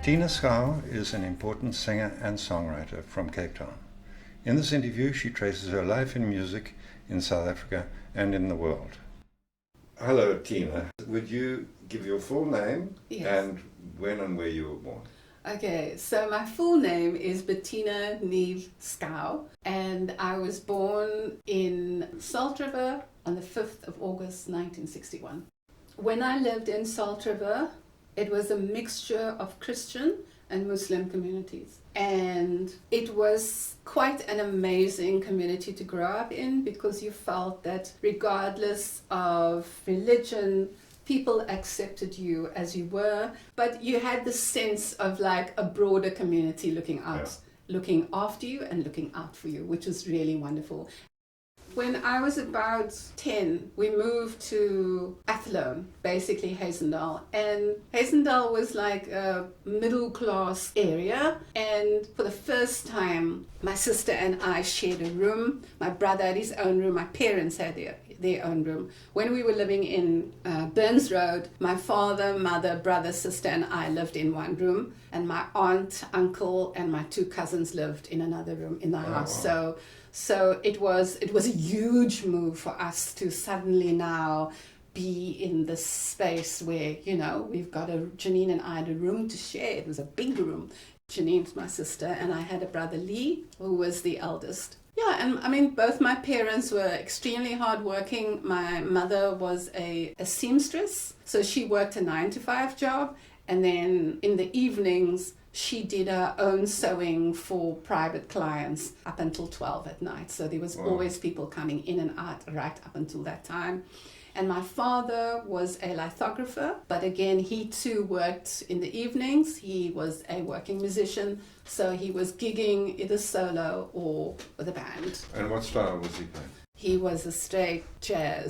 Tina Schouw is an important singer and songwriter from Cape Town. In this interview, she traces her life in music in South Africa and in the world. Hello, Tina. Would you give your full name? Yes. And when and where you were born? Okay, so my full name is Bettina Neve Schouw, and I was born in Salt River on the 5th of August 1961. When I lived in Salt River, it was a mixture of Christian and Muslim communities. And it was quite an amazing community to grow up in, because you felt that regardless of religion, people accepted you as you were, but you had the sense of like a broader community looking out, looking after you and looking out for you, which was really wonderful. When I was about 10, we moved to Athlone, basically Hazendal. And Hazendal was like a middle class area. And for the first time, my sister and I shared a room. My brother had his own room. My parents had their own room. When we were living in Burns Road, my father, mother, brother, sister, and I lived in one room. And my aunt, uncle, and my two cousins lived in another room in the house. Wow. So it was a huge move for us to suddenly now be in this space where, you know, Janine and I had a room to share. It was a big room. Janine's my sister, and I had a brother, Lee, who was the eldest. Yeah, and I mean, both my parents were extremely hardworking. My mother was a seamstress, so she worked a 9-to-5 job, and then in the evenings, she did her own sewing for private clients up until 12 at night. So there was always people coming in and out right up until that time. And my father was a lithographer, but again, he too worked in the evenings. He was a working musician, so he was gigging either solo or with a band. And what style was he playing? He was a straight hair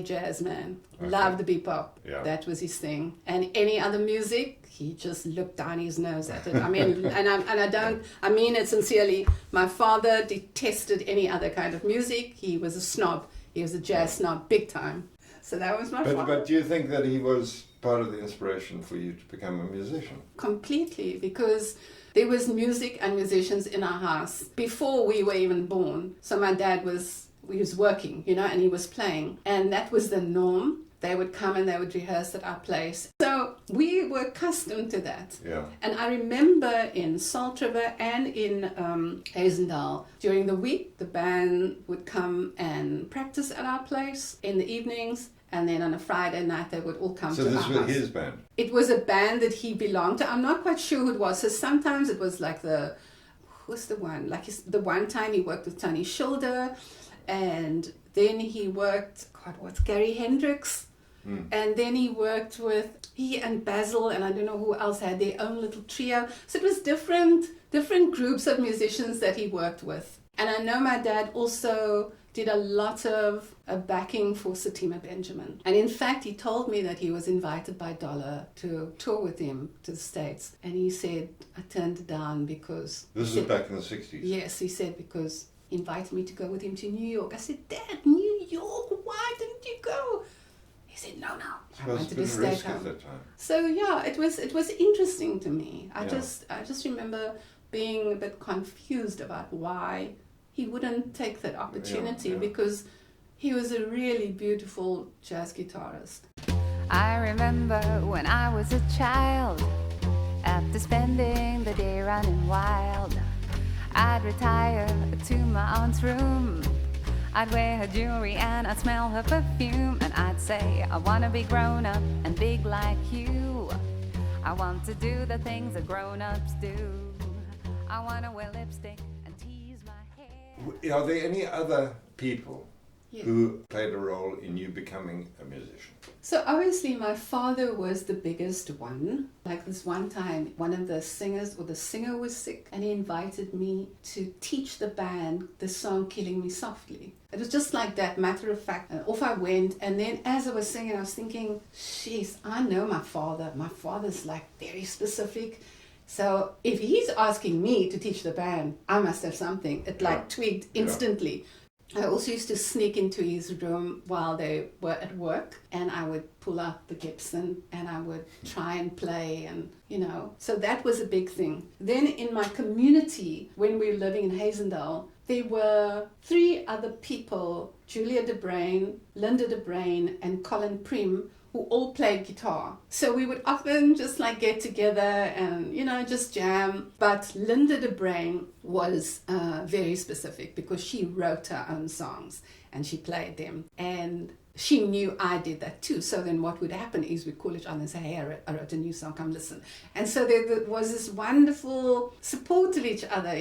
jazz man. Okay. Loved the bebop. Yeah. That was his thing. And any other music, he just looked down his nose at it. I mean, I mean it sincerely. My father detested any other kind of music. He was a snob. He was a jazz snob, big time. So that was my father. But do you think that he was part of the inspiration for you to become a musician? Completely, because there was music and musicians in our house before we were even born. So my dad was working, you know, and he was playing. And that was the norm. They would come and they would rehearse at our place. So we were accustomed to that. Yeah. And I remember in Salt River and in Hazendal, during the week, the band would come and practice at our place in the evenings. And then on a Friday night, they would all come to our house. So this was his band? It was a band that he belonged to. I'm not quite sure who it was. So sometimes it was like who's the one? Like the one time he worked with Tony Schulder. And then he worked, what's Gary Hendricks? And then he and Basil, and I don't know who else, had their own little trio. So it was different groups of musicians that he worked with. And I know my dad also did a lot of backing for Satima Benjamin. And in fact, he told me that he was invited by Dollar to tour with him to the States. And he said, I turned it down because... This is back in the 60s? Yes, he said, because he invited me to go with him to New York. I said, Dad, New York, why didn't you go? He said, no, I wanted to stay home. At that time. So yeah, it was interesting to me. I just remember being a bit confused about why he wouldn't take that opportunity, because he was a really beautiful jazz guitarist. I remember when I was a child, after spending the day running wild, I'd retire to my aunt's room. I'd wear her jewelry and I'd smell her perfume, and I'd say, I want to be grown up and big like you. I want to do the things that grown-ups do. I want to wear lipstick and tease my hair. Are there any other people who played a role in you becoming a musician? So obviously my father was the biggest one. Like this one time, one of the singer was sick, and he invited me to teach the band the song Killing Me Softly. It was just like that, matter of fact. And off I went, and then as I was singing, I was thinking, jeez, I know my father. My father's like very specific. So if he's asking me to teach the band, I must have something. It twigged instantly. I also used to sneak into his room while they were at work, and I would pull out the Gibson and I would try and play, and so that was a big thing. Then in my community, when we were living in Hazendale, there were 3 other people, Julia de Bruin, Linda de Bruin, and Colin Prim, who all played guitar. So we would often just like get together and, just jam. But Linda de Bruin was very specific because she wrote her own songs and she played them. And she knew I did that too. So then what would happen is we'd call each other and say, hey, I wrote a new song, come listen. And so there was this wonderful support of each other,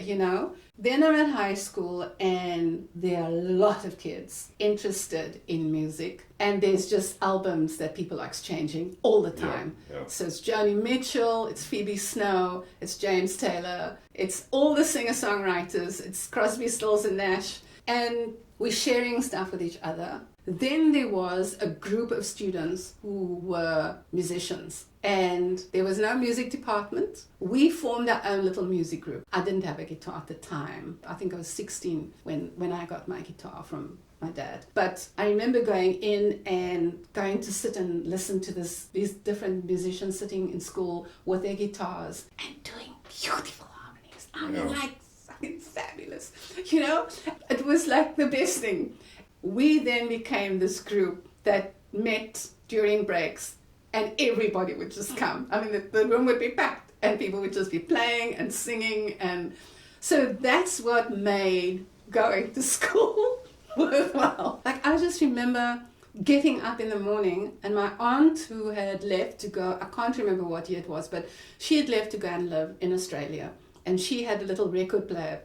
Then I'm at high school and there are a lot of kids interested in music. And there's just albums that people are exchanging all the time. Yeah. So it's Joni Mitchell, it's Phoebe Snow, it's James Taylor, it's all the singer-songwriters, it's Crosby, Stills and Nash. And we're sharing stuff with each other. Then there was a group of students who were musicians, and there was no music department. We formed our own little music group. I didn't have a guitar at the time. I think I was 16 when I got my guitar from my dad. But I remember going in and going to sit and listen to these different musicians sitting in school with their guitars and doing beautiful harmonies. I mean, like fucking fabulous. It was like the best thing. We then became this group that met during breaks and everybody would just come. I mean, the room would be packed and people would just be playing and singing. And so that's what made going to school worthwhile. Like, I just remember getting up in the morning and my aunt, who had left to go, I can't remember what year it was, but she had left to go and live in Australia. And she had a little record player,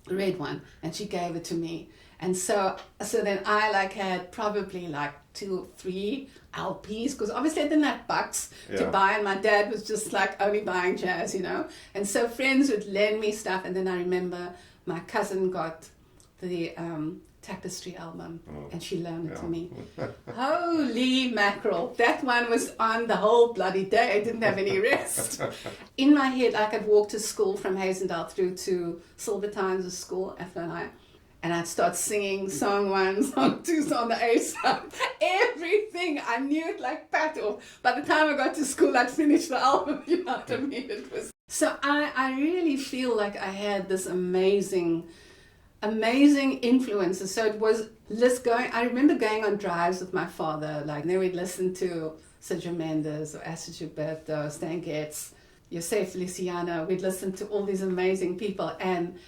a red one, and she gave it to me. And so then I had probably 2 or 3 LPs, because obviously I didn't have bucks to buy, and my dad was just only buying jazz, And so friends would lend me stuff, and then I remember my cousin got the Tapestry album, and she loaned it to me. Holy mackerel, that one was on the whole bloody day. I didn't have any rest. In my head, I could walk to school from Hazendale through to Silver Times School, Athlone High. And I'd start singing song 1, song 2, song the A side. Everything. I knew it like pat off. By the time I got to school, I'd finished the album. You know what I mean? It was. So I really feel like I had this amazing influences. So it was I remember going on drives with my father. Then we'd listen to Sergio Mendes or Astor Gilberto, Stan Getz, José Feliciano. We'd listen to all these amazing people. And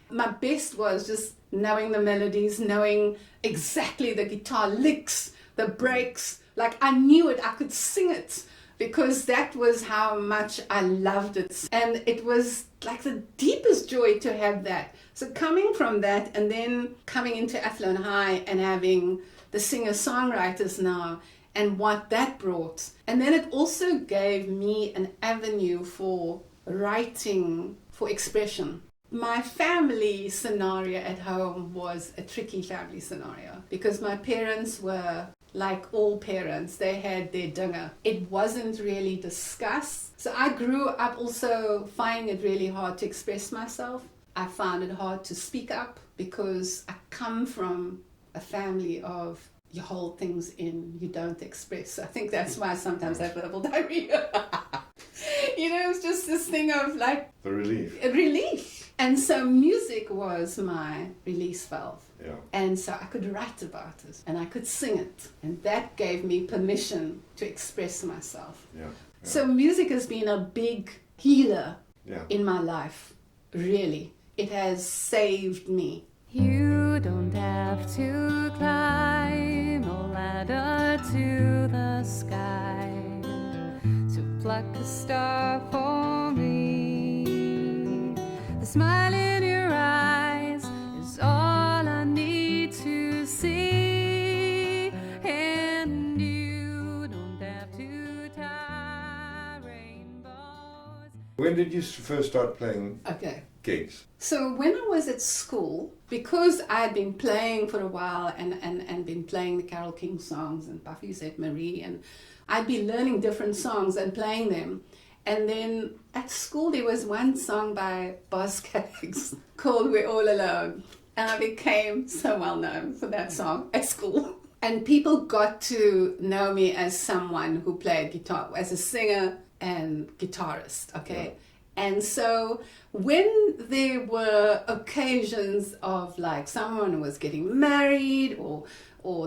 my best was just knowing the melodies, knowing exactly the guitar licks, the breaks. I knew it, I could sing it, because that was how much I loved it. And it was the deepest joy to have that. So coming from that and then coming into Athlone High and having the singer-songwriters now and what that brought. And then it also gave me an avenue for writing, for expression. My family scenario at home was a tricky family scenario because my parents were like all parents. They had their dinner. It wasn't really discussed. So I grew up also finding it really hard to express myself. I found it hard to speak up because I come from a family of you hold things in, you don't express. I think that's why sometimes I have verbal diarrhea. It's just this thing of the relief. And so music was my release valve. Yeah. And so I could write about it and I could sing it. And that gave me permission to express myself. Yeah. So music has been a big healer in my life, really. It has saved me. You don't have to climb a ladder to the sky to pluck a star for me. The smile in your eyes is all I need to see, and you don't have to tie rainbows. When did you first start playing gigs? So when I was at school, because I had been playing for a while and been playing the Carole King songs and Buffy Sainte Marie, and I'd be learning different songs and playing them. And then at school there was one song by Boz Scaggs called We're All Alone. And I became so well known for that song at school. And people got to know me as someone who played guitar, as a singer and guitarist, okay? And so when there were occasions of like someone was getting married or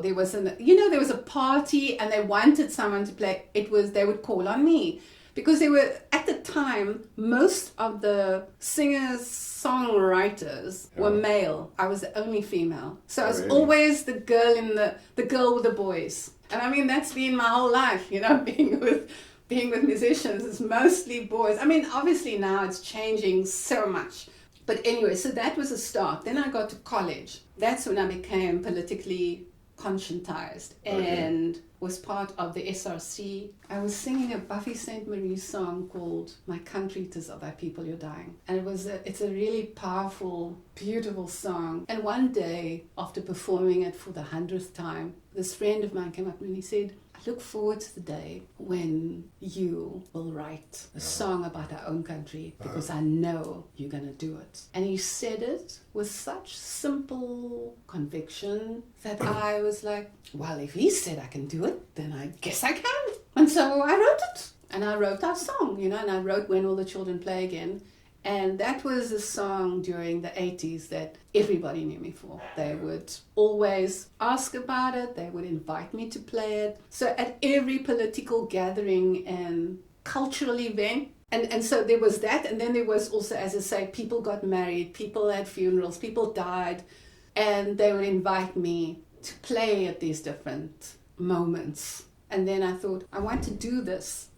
there was there was a party and they wanted someone to play, they would call on me. Because they were, at the time, most of the singers, songwriters were male. I was the only female. So I was always the girl the girl with the boys. And I mean, that's been my whole life, being with musicians. It's mostly boys. I mean, obviously now it's changing so much. But anyway, so that was a start. Then I got to college. That's when I became politically conscientized and was part of the SRC. I was singing a Buffy St. Marie song called My Country, 'Tis of Thy People You're Dying. And it's a really powerful, beautiful song. And one day, after performing it for the 100th time, this friend of mine came up and he said, I look forward to the day when you will write a song about our own country because I know you're going to do it. And he said it with such simple conviction that I was like, well, if he said I can do it, then I guess I can. And so I wrote it. And I wrote our song, and I wrote When All the Children Play Again. And that was a song during the 80s that everybody knew me for. They would always ask about it. They would invite me to play it. So at every political gathering and cultural event. And so there was that. And then there was also, as I say, people got married, people had funerals, people died. And they would invite me to play at these different moments. And then I thought, I want to do this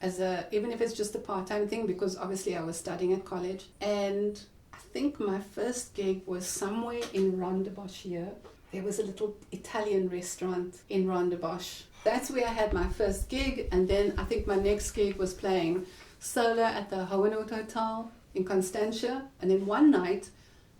even if it's just a part-time thing, because obviously I was studying at college. And I think my first gig was somewhere in Rondebosch here. There was a little Italian restaurant in Rondebosch. That's where I had my first gig. And then I think my next gig was playing solo at the Hohenhout Hotel in Constantia. And then one night,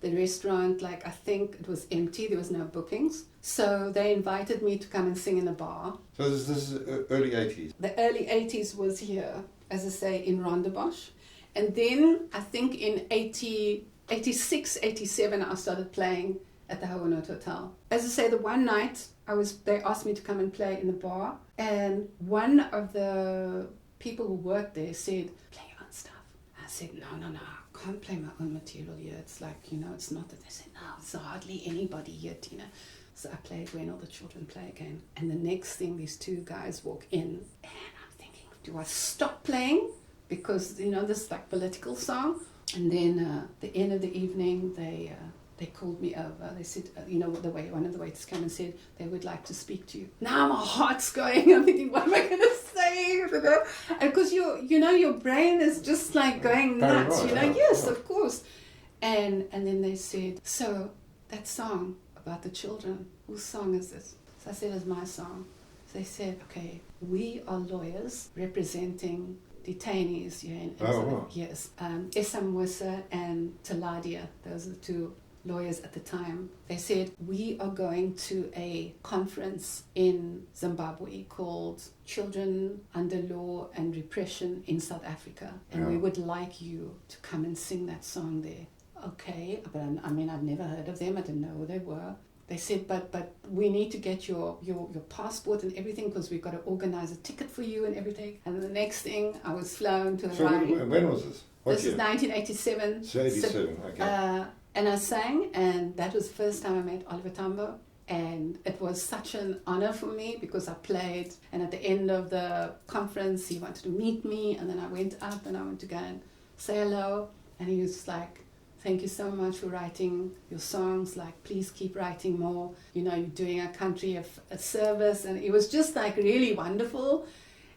the restaurant, I think it was empty. There was no bookings. So they invited me to come and sing in a bar. So this is early 80s? The early 80s was here, as I say, in Rondebosch. And then I think in 86, 87, I started playing at the Hohenhout Hotel. As I say, the one night they asked me to come and play in the bar. And one of the people who worked there said, play your own stuff. I said, no, I can't play my own material here. It's it's not that. They said, no, there's hardly anybody here, Tina. So I played When All the Children Play Again. And the next thing, these two guys walk in. And I'm thinking, do I stop playing? Because, this political song. And then at the end of the evening, they called me over. They said, one of the waiters came and said, they would like to speak to you. Now my heart's going. I'm thinking, what am I going to say? And because your brain is just going nuts, Yes, of course. And then they said, so that song about the children, whose song is this? So I said, it's my song. So they said, okay, we are lawyers representing detainees here in Israel. Yes. Essa Musa and Taladia, those are the two lawyers at the time. They said, we are going to a conference in Zimbabwe called Children Under Law and Repression in South Africa. And we would like you to come and sing that song there. Okay, but I've never heard of them. I didn't know who they were. They said, but we need to get your passport and everything because we've got to organize a ticket for you and everything. And the next thing, I was flown to Hawaii. So when was this? This is 1987. So 87, okay. And I sang, and that was the first time I met Oliver Tambo. And it was such an honor for me because I played. And at the end of the conference, he wanted to meet me. And then I went up and I went to go and say hello. And he was like, thank you so much for writing your songs. Please keep writing more. You're doing our country a service. And it was just really wonderful.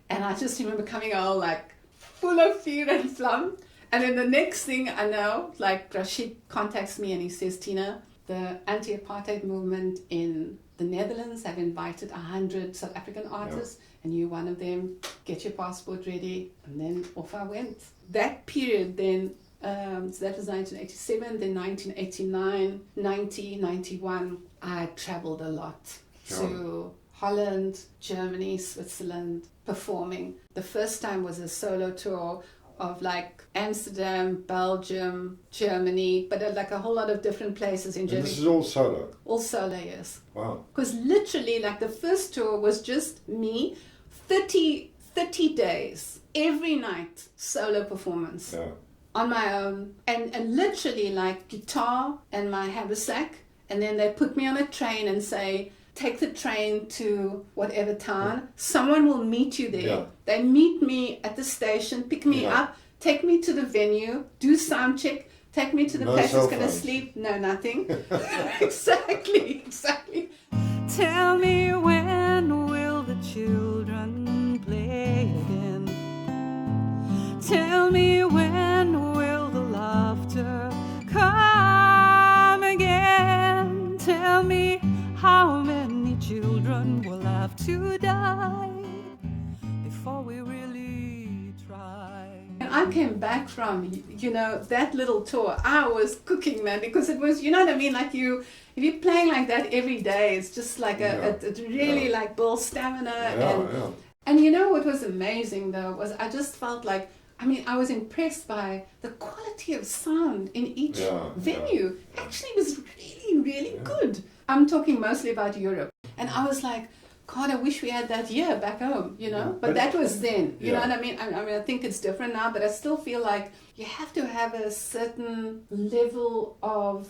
And I just remember coming out full of fear and flum. And then the next thing I know, Rashid contacts me and he says, Tina, the anti-apartheid movement in the Netherlands have invited 100 South African artists and you're one of them. Get your passport ready. And then off I went. That period then, so that was 1987, then 1989, 90, 91, I traveled a lot to Holland, Germany, Switzerland, performing. The first time was a solo tour of like Amsterdam, Belgium, Germany, but like a whole lot of different places in And Germany. this is all solo. All solo, yes. Wow. Because literally, like the first tour was just me, 30 days, every night, solo performance Yeah. on my own. And literally like guitar and my haversack. And then they put me on a train and say, take the train to whatever town. Someone will meet you there. Yeah. They meet me at the station, pick me Yeah. up, take me to the venue, do sound check, take me to the No place cell that's going to phones. sleep. No, nothing. Exactly. Tell me, when will the children play again? Tell me, when will the laughter come again? Tell me, how many children will have to die before we really try? And I came back from, that little tour. I was cooking, man, because it was, you know what I mean? Like if you're playing like that every day, it's just like it really like builds stamina. And you know what was amazing though, was I just felt like, I was impressed by the quality of sound in each venue. Actually, was really, really good. I'm talking mostly about Europe. And I was like, God, I wish we had that here back home, But that was then, you know what I mean? I think it's different now, but I still feel like you have to have a certain level of,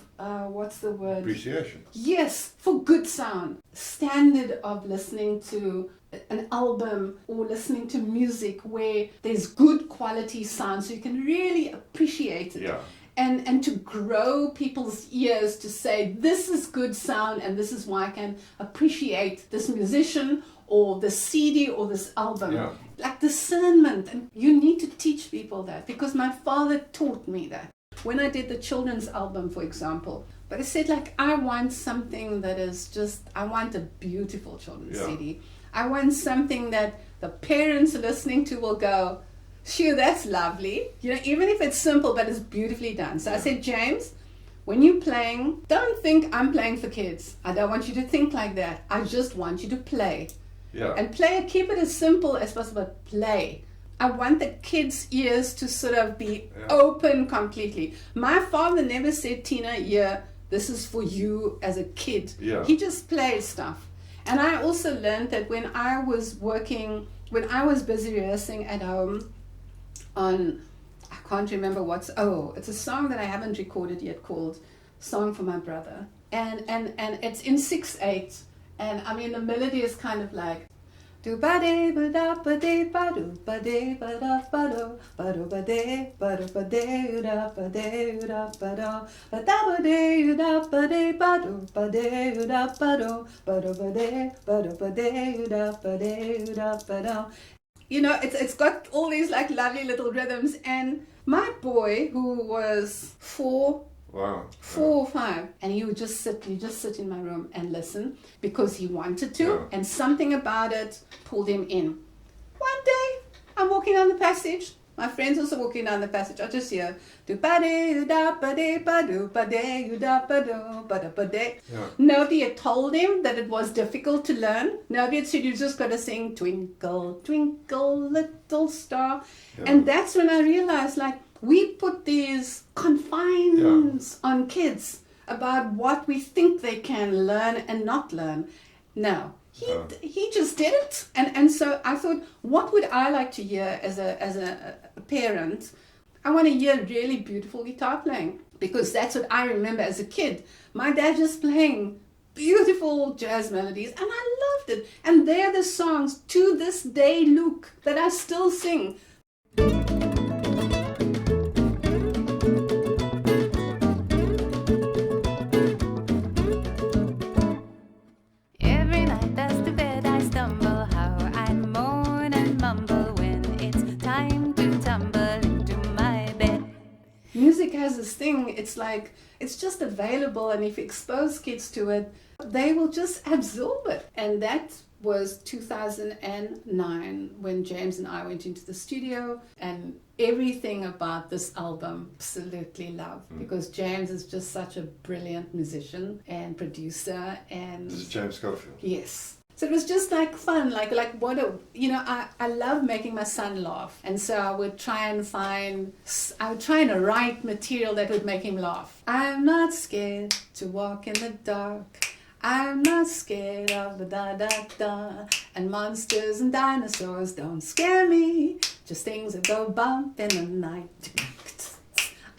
what's the word? Appreciation. Yes, for good sound. Standard of listening to an album or listening to music where there's good quality sound so you can really appreciate it. Yeah. And to grow people's ears to say, this is good sound and this is why I can appreciate this musician or this CD or this album. Yeah. Like discernment. And you need to teach people that, because my father taught me that. When I did the children's album, for example, but I said, like, I want something that is just, I want a beautiful children's CD. I want something that the parents listening to will go, Schouw, that's lovely. Even if it's simple, but it's beautifully done. So I said, James, when you're playing, don't think I'm playing for kids. I don't want you to think like that. I just want you to play. Yeah. And keep it as simple as possible, but play. I want the kids' ears to sort of be open completely. My father never said, Tina, this is for you as a kid. Yeah. He just played stuff. And I also learned that when I was busy rehearsing at home on, I can't remember it's a song that I haven't recorded yet called Song for My Brother. And it's in 6/8. And the melody is kind of like, do ba de ba da ba de ba do ba de ba da ba do ba do ba de ba do ba de da ba de da ba do ba da ba de da ba de ba do ba de da ba do ba do ba de ba do ba de da ba de da ba do. It's got all these like lovely little rhythms. And my boy, who was 4 or 5, and he would just sit in my room and listen because he wanted to, and something about it pulled him in. One day, I'm walking down the passage. My friend's also walking down the passage. I just hear do ba de da ba de ba do ba de da ba do ba da ba de. Nobody had told him that it was difficult to learn. Nobody had said you just got to sing Twinkle, Twinkle, Little Star. And that's when I realized, like, we put these confines on kids about what we think they can learn and not learn. No, he just did it. And so I thought, what would I like to hear as a parent? I want to hear really beautiful guitar playing, because that's what I remember as a kid. My dad just playing beautiful jazz melodies, and I loved it. And they're the songs to this day, Luke, that I still sing. Every night as to bed I stumble, how I moan and mumble when it's time to tumble into my bed. Music has this thing, it's like, it's just available, and if you expose kids to it, they will just absorb it. And that was 2009 when James and I went into the studio, and everything about this album absolutely love, because James is just such a brilliant musician and producer. And This is James Schofield. yes. So it was just like fun, like what a, I love making my son laugh. And so I would try and write material that would make him laugh. I'm not scared to walk in the dark. I'm not scared of the da-da-da. And monsters and dinosaurs don't scare me. Just things that go bump in the night.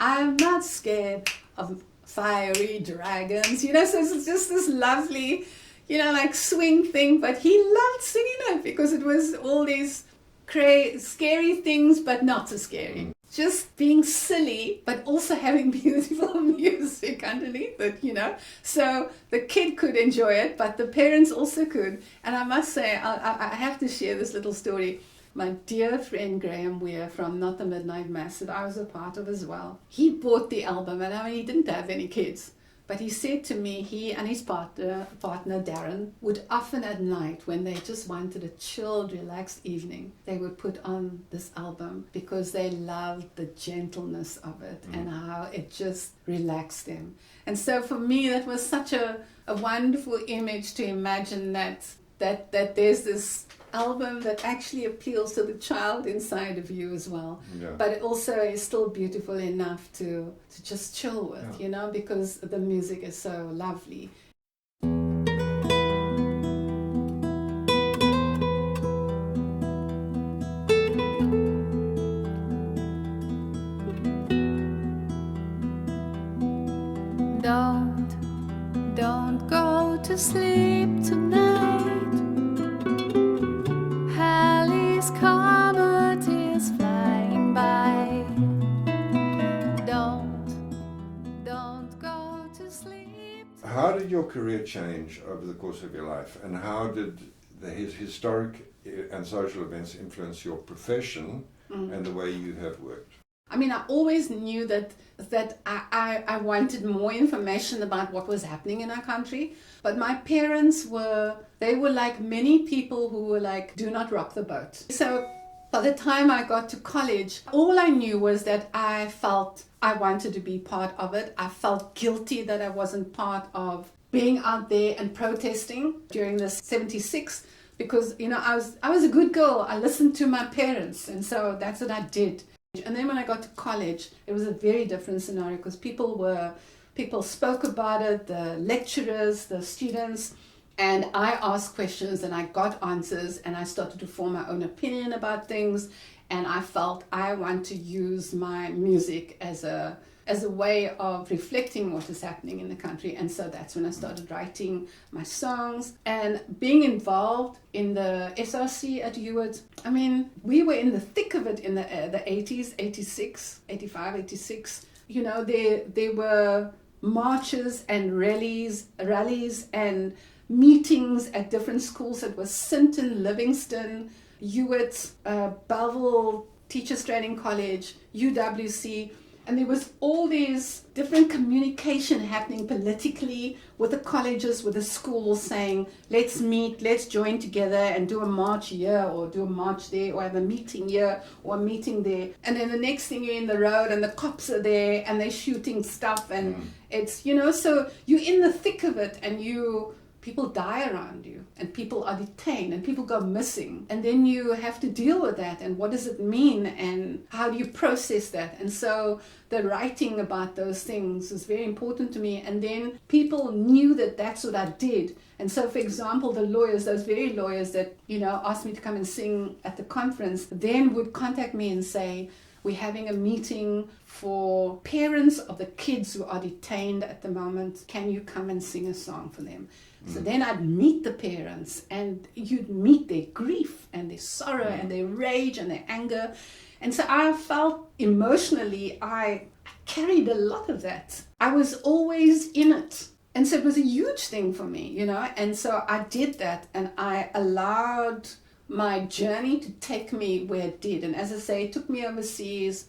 I'm not scared of fiery dragons. So it's just this lovely, like swing thing. But he loved singing it because it was all these scary things, but not so scary. Just being silly, but also having beautiful music underneath it, So the kid could enjoy it, but the parents also could. And I must say, I have to share this little story. My dear friend Graham Weir from Not the Midnight Mass that I was a part of as well. He bought the album, and he didn't have any kids. But he said to me, he and his partner Darren, would often at night, when they just wanted a chilled, relaxed evening, they would put on this album because they loved the gentleness of it and how it just relaxed them. And so for me, that was such a wonderful image to imagine that there's this album that actually appeals to the child inside of you as well. Yeah. But it also is still beautiful enough to just chill with, because the music is so lovely. Don't go to sleep tonight. Halley's comet is flying by. Don't go to sleep. How did your career change over the course of your life, and how did his historic and social events influence your profession and the way you have worked? I always knew that I wanted more information about what was happening in our country. But my parents were like many people who were like, do not rock the boat. So by the time I got to college, all I knew was that I felt I wanted to be part of it. I felt guilty that I wasn't part of being out there and protesting during the 76 because, I was a good girl. I listened to my parents, and so that's what I did. And then when I got to college, it was a very different scenario because people spoke about it, the lecturers, the students, and I asked questions and I got answers and I started to form my own opinion about things, and I felt I want to use my music as a way of reflecting what is happening in the country. And so that's when I started writing my songs and being involved in the SRC at Hewitt. We were in the thick of it in the 80s, 86, 85, 86. There were marches and rallies and meetings at different schools. It was Sinton, Livingston, Hewitt, Belleville Teachers Training College, UWC. And there was all these different communication happening politically with the colleges, with the schools saying, let's meet, let's join together and do a march here or do a march there or have a meeting here or a meeting there. And then the next thing you're in the road and the cops are there and they're shooting stuff and it's, so you're in the thick of it and people die around you and people are detained and people go missing, and then you have to deal with that, and what does it mean and how do you process that? And so the writing about those things is very important to me, and then people knew that that's what I did. And so, for example, the lawyers, those very lawyers that asked me to come and sing at the conference, then would contact me and say, we're having a meeting for parents of the kids who are detained at the moment. Can you come and sing a song for them? So then I'd meet the parents and you'd meet their grief and their sorrow and their rage and their anger. And so I felt emotionally, I carried a lot of that. I was always in it. And so it was a huge thing for me, and so I did that and I allowed my journey to take me where it did. And as I say, it took me overseas.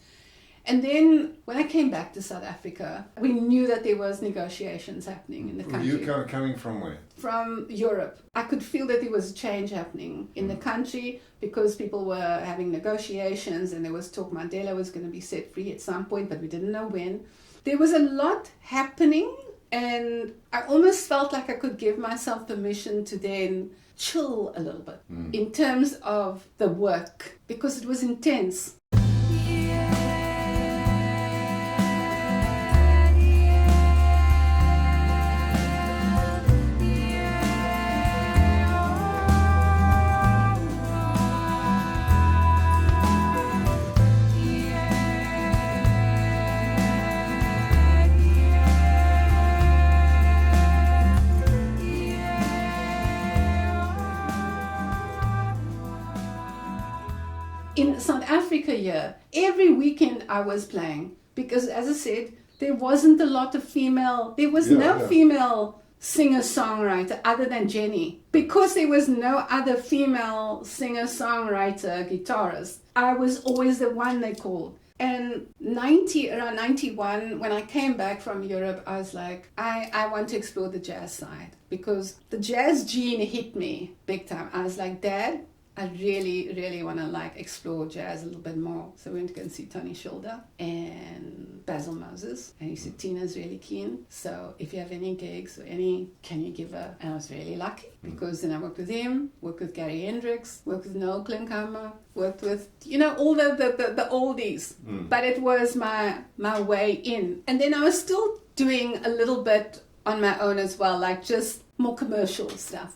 And then when I came back to South Africa, we knew that there was negotiations happening in the country. Were you coming from where? From Europe. I could feel that there was a change happening in the country because people were having negotiations and there was talk Mandela was going to be set free at some point, but we didn't know when. There was a lot happening And I almost felt like I could give myself permission to then chill a little bit in terms of the work, because it was intense. In South Africa here, every weekend I was playing because, as I said, there wasn't a lot of female, there was no female singer-songwriter other than Jenny. Because there was no other female singer-songwriter, guitarist, I was always the one they called. And around 91, when I came back from Europe, I was like, I want to explore the jazz side, because the jazz gene hit me big time. I was like, Dad, I really, really want to explore jazz a little bit more. So we went to go and see Tony Schulder and Basil Moses. And he said, Tina's really keen. So if you have any gigs or can you give her? And I was really lucky, because then I worked with him, worked with Gary Hendricks, worked with Noel Klinkhammer, worked with, all the oldies. But it was my way in. And then I was still doing a little bit on my own as well, just more commercial stuff,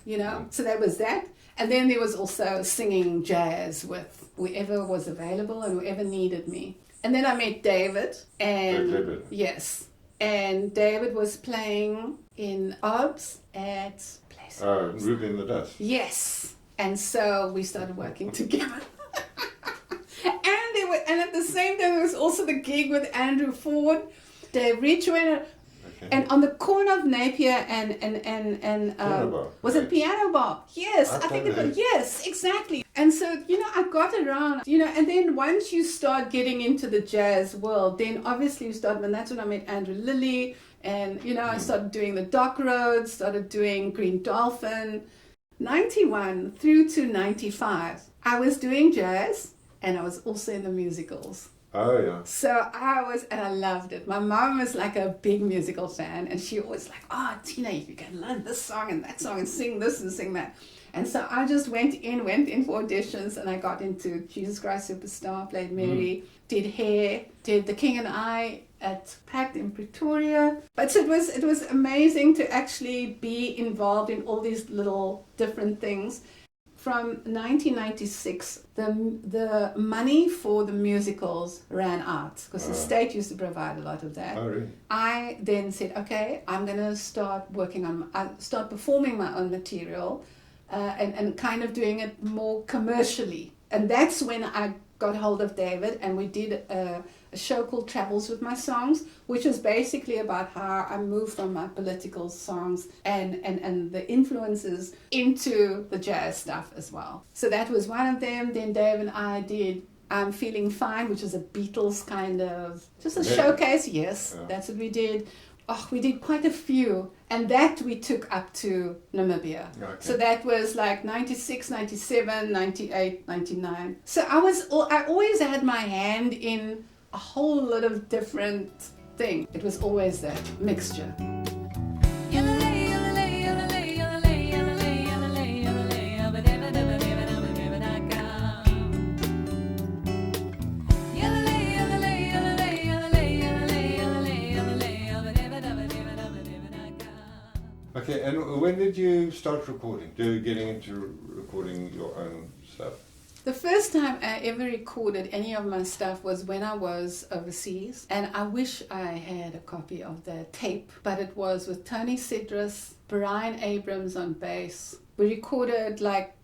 So there was that. And then there was also singing jazz with whoever was available and whoever needed me. And then I met David. And yes. And David was playing in OBS at places. Ruby in the Dust. Yes. And so we started working together. And at the same time, there was also the gig with Andrew Ford, Dave Ridgway. And on the corner of Napier and was it Piano Bar? Yes, I think it was. Yes, exactly. And so, I got around, and then once you start getting into the jazz world, then obviously and that's when I met Andrew Lilly, and, I started doing the Dock Roads, started doing Green Dolphin. 91 through to 95, I was doing jazz, and I was also in the musicals. Oh, yeah. So and I loved it. My mom was a big musical fan, and she always Tina, you can learn this song and that song and sing this and sing that. And so I just went in for auditions, and I got into Jesus Christ Superstar, played Mary, did Hair, did The King and I at Pact in Pretoria. But so it was amazing to actually be involved in all these little different things. From 1996, the money for the musicals ran out, because the state used to provide a lot of that. Oh, really? I then said, okay, I'm going to start start performing my own material and kind of doing it more commercially. And that's when I got hold of David, and we did a show called Travels with My Songs, which was basically about how I moved from my political songs and the influences into the jazz stuff as well. So that was one of them. Then Dave and I did I'm Feeling Fine, which was a Beatles kind of, just a showcase. Yes, that's what we did. We did quite a few, and that we took up to Namibia. Okay. So that was 96, 97, 98, 99. So I always had my hand in a whole lot of different things. It was always that mixture. Okay, and when did you start getting into recording your own stuff? The first time I ever recorded any of my stuff was when I was overseas, and I wish I had a copy of that tape, but it was with Tony Sidris, Brian Abrams on bass. We recorded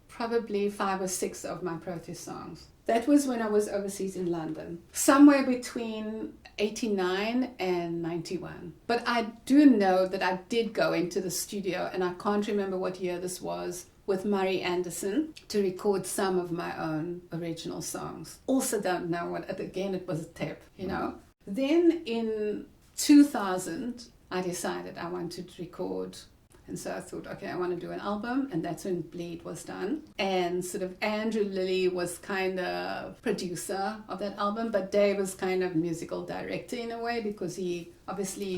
probably 5 or 6 of my protest songs. That was when I was overseas in London, somewhere between 89 and 91. But I do know that I did go into the studio, and I can't remember what year this was, with Murray Anderson to record some of my own original songs. Also don't know what, again, it was a tape, Then in 2000, I decided I wanted to record And so I thought, okay, I want to do an album, and that's when Bleed was done. And sort of Andrew Lilly was kind of producer of that album, but Dave was kind of musical director in a way, because he obviously,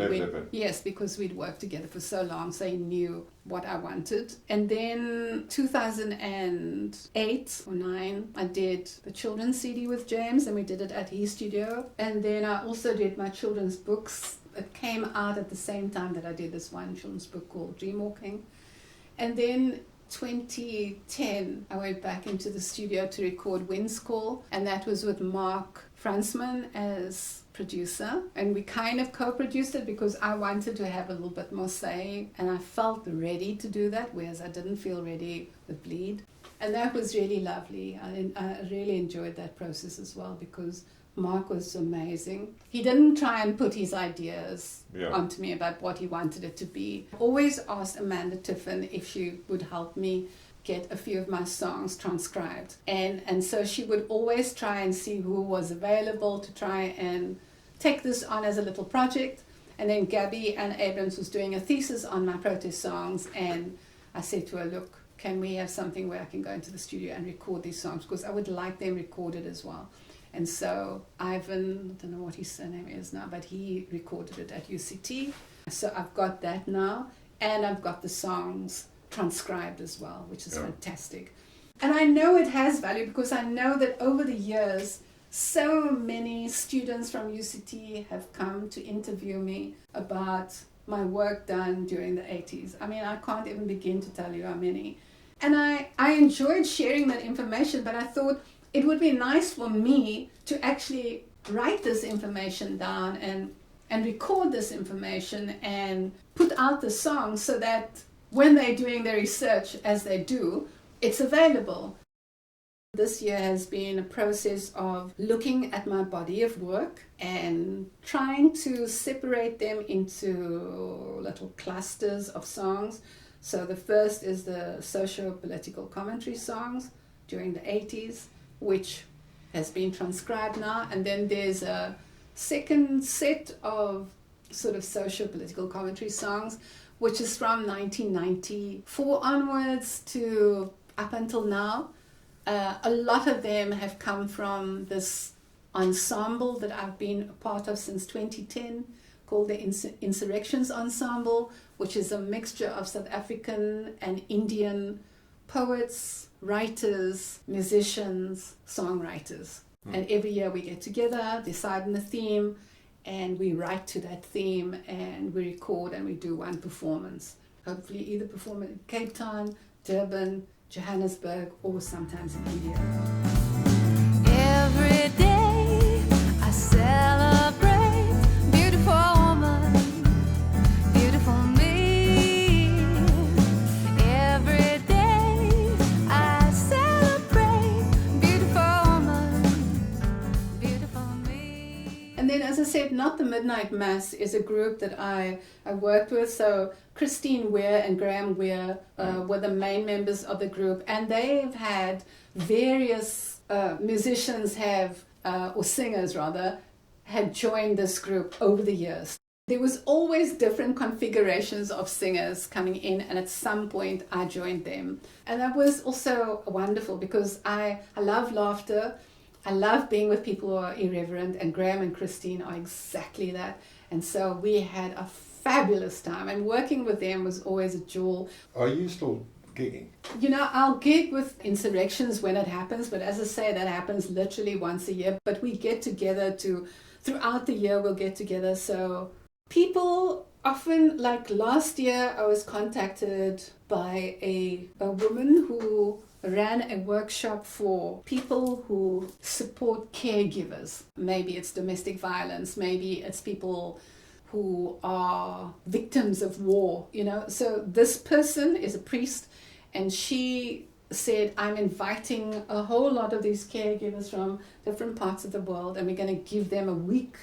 yes, because we'd worked together for so long, so he knew what I wanted. And then 2008 or 9, I did the children's CD with James, and we did it at his studio. And then I also did my children's books. It came out at the same time that I did this one children's book called Dreamwalking. And then 2010, I went back into the studio to record Wind's Call, and that was with Mark Fransman as producer. And we kind of co-produced it because I wanted to have a little bit more say, and I felt ready to do that, whereas I didn't feel ready with Bleed. And that was really lovely. I really enjoyed that process as well, because Mark was amazing. He didn't try and put his ideas onto me about what he wanted it to be. Always asked Amanda Tiffin if she would help me get a few of my songs transcribed. And so she would always try and see who was available to try and take this on as a little project. And then Gabby Ann Abrams was doing a thesis on my protest songs, and I said to her, look, can we have something where I can go into the studio and record these songs, because I would like them recorded as well. And so Ivan, I don't know what his surname is now, but he recorded it at UCT. So I've got that now, and I've got the songs transcribed as well, which is fantastic. And I know it has value, because I know that over the years, so many students from UCT have come to interview me about my work done during the 80s. I mean, I can't even begin to tell you how many. And I enjoyed sharing that information, but I thought, it would be nice for me to actually write this information down and record this information and put out the songs, so that when they're doing their research, as they do, it's available. This year has been a process of looking at my body of work and trying to separate them into little clusters of songs. So the first is the socio-political commentary songs during the 80s, which has been transcribed now. And then there's a second set of sort of socio-political commentary songs, which is from 1994 onwards to up until now. A lot of them have come from this ensemble that I've been a part of since 2010, called the Insurrections Ensemble, which is a mixture of South African and Indian poets, writers, musicians, songwriters. And every year we get together, decide on a theme, and we write to that theme, and we record, and we do one performance. Hopefully either perform in Cape Town, Durban, Johannesburg, or sometimes in India. Every day I celebrate beautiful woman, beautiful me. Every day I celebrate beautiful woman, beautiful me. And then, as I said, Not the Midnight Mass is a group that I worked with. So Christine Weir and Graham Weir were the main members of the group, and they've had various musicians or singers rather, had joined this group over the years. There was always different configurations of singers coming in, and at some point I joined them. And that was also wonderful, because I love laughter. I love being with people who are irreverent, and Graham and Christine are exactly that. And so we had a fabulous time, and working with them was always a jewel. Are you still gigging? You know, I'll gig with Insurrections when it happens, but as I say, that happens literally once a year. But we get together throughout the year, we'll get together. So people often, like last year, I was contacted by a woman who ran a workshop for people who support caregivers. Maybe it's domestic violence, maybe it's people who are victims of war, you know. So this person is a priest, and she said, I'm inviting a whole lot of these caregivers from different parts of the world, and we're going to give them a week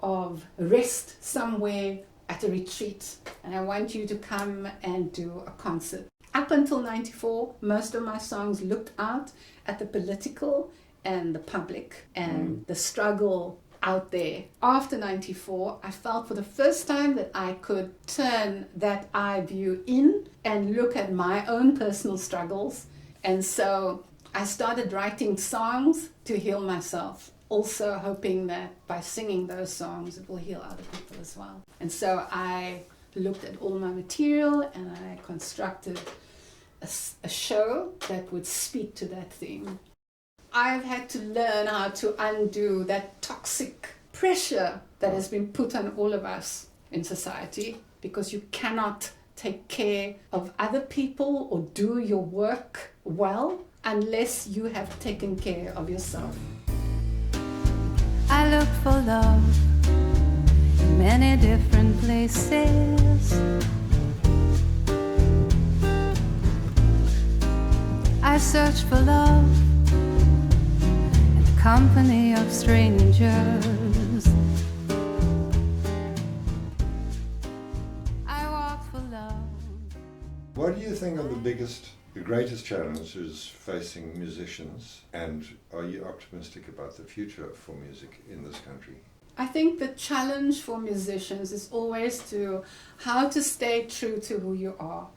of rest somewhere at a retreat, and I want you to come and do a concert. Up until 94, most of my songs looked out at the political and the public and the struggle out there. After 94, I felt for the first time that I could turn that eye view in and look at my own personal struggles. And so I started writing songs to heal myself, also hoping that by singing those songs it will heal other people as well. And so I looked at all my material and I constructed a show that would speak to that theme. I've had to learn how to undo that toxic pressure that has been put on all of us in society, because you cannot take care of other people or do your work well unless you have taken care of yourself. I look for love in many different places. I search for love in the company of strangers. I walk for love. What do you think are the greatest challenges facing musicians, and are you optimistic about the future for music in this country? I think the challenge for musicians is always how to stay true to who you are.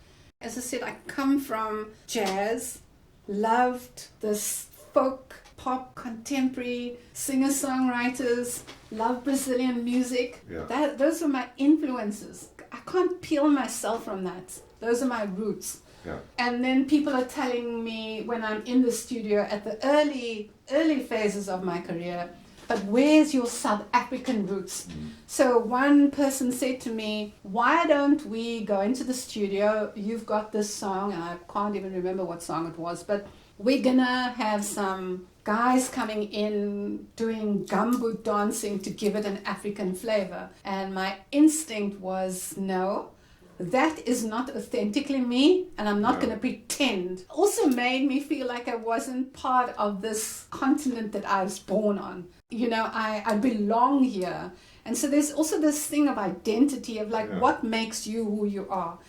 As I said, I come from jazz, loved this folk, pop, contemporary, singer-songwriters, love Brazilian music. Yeah. Those are my influences. I can't peel myself from that. Those are my roots. Yeah. And then people are telling me when I'm in the studio at the early phases of my career, but where's your South African roots? So one person said to me, why don't we go into the studio? You've got this song, and I can't even remember what song it was, but we're gonna have some guys coming in doing gumboot dancing to give it an African flavor. And my instinct was, no, that is not authentically me, and I'm not going to pretend. Also made me feel like I wasn't part of this continent that I was born on. You know, I belong here. And so there's also this thing of identity, of like, what makes you who you are.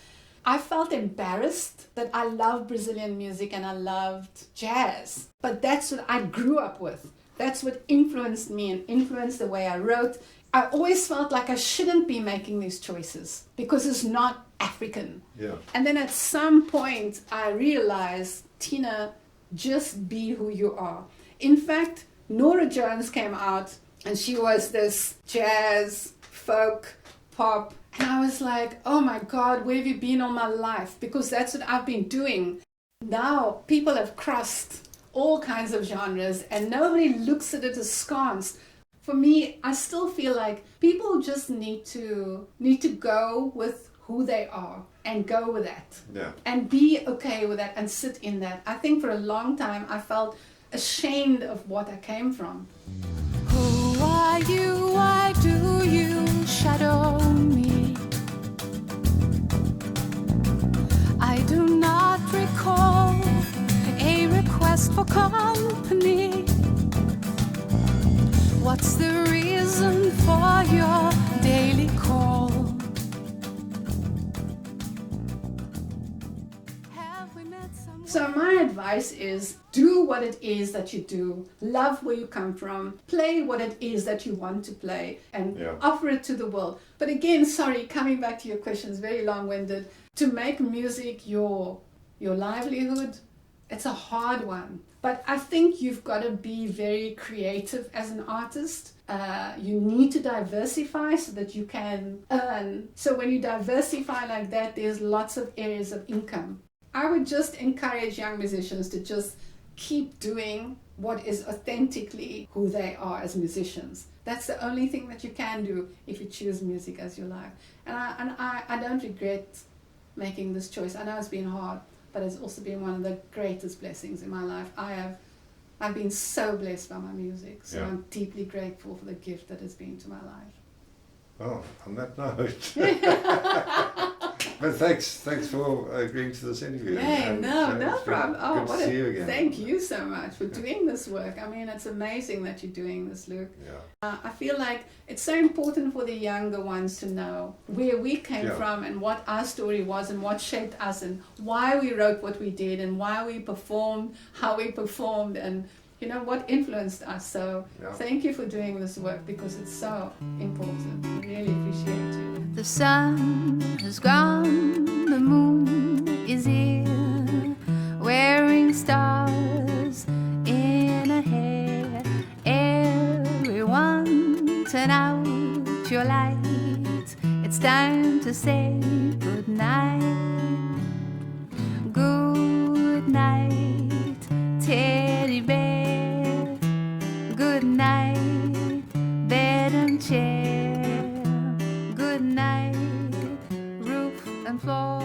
I felt embarrassed that I loved Brazilian music and I loved jazz, but that's what I grew up with. That's what influenced me and influenced the way I wrote. I always felt like I shouldn't be making these choices because it's not African. Yeah. And then at some point I realized, Tina, just be who you are. In fact, Nora Jones came out and she was this jazz, folk, pop. And I was like, oh my God, where have you been all my life? Because that's what I've been doing. Now people have crossed all kinds of genres and nobody looks at it askance. For me, I still feel like people just need to go with who they are and go with that. Yeah. And be okay with that and sit in that. I think for a long time I felt ashamed of what I came from. Who are you? Why do you shadow me? I do not recall a request for company. What's the reason for your daily call? Have we met someone? So my advice is do what it is that you do, love where you come from, play what it is that you want to play, and offer it to the world. But again, sorry, coming back to your questions, very long-winded, to make music your livelihood, it's a hard one. But I think you've got to be very creative as an artist. You need to diversify so that you can earn. So when you diversify like that, there's lots of areas of income. I would just encourage young musicians to just keep doing what is authentically who they are as musicians. That's the only thing that you can do if you choose music as your life. And I don't regret making this choice. I know it's been hard, but it's also been one of the greatest blessings in my life. I've been so blessed by my music, so I'm deeply grateful for the gift that it's been to my life. Well, on that note. But thanks for agreeing to this interview. Hey, no problem. Oh, good to see you again. Thank you so much for doing this work. I mean, it's amazing that you're doing this, Luke. Yeah. I feel like it's so important for the younger ones to know where we came from and what our story was and what shaped us and why we wrote what we did and why we performed, how we performed, and you know, what influenced us. So Yeah. thank you for doing this work because it's so important. I really appreciate you. The sun has gone, the moon is here, wearing stars in her hair. Everyone, turn out your light. It's time to say good night. Good night, teddy bear. Good night, bed and chair. Good night, roof and floor.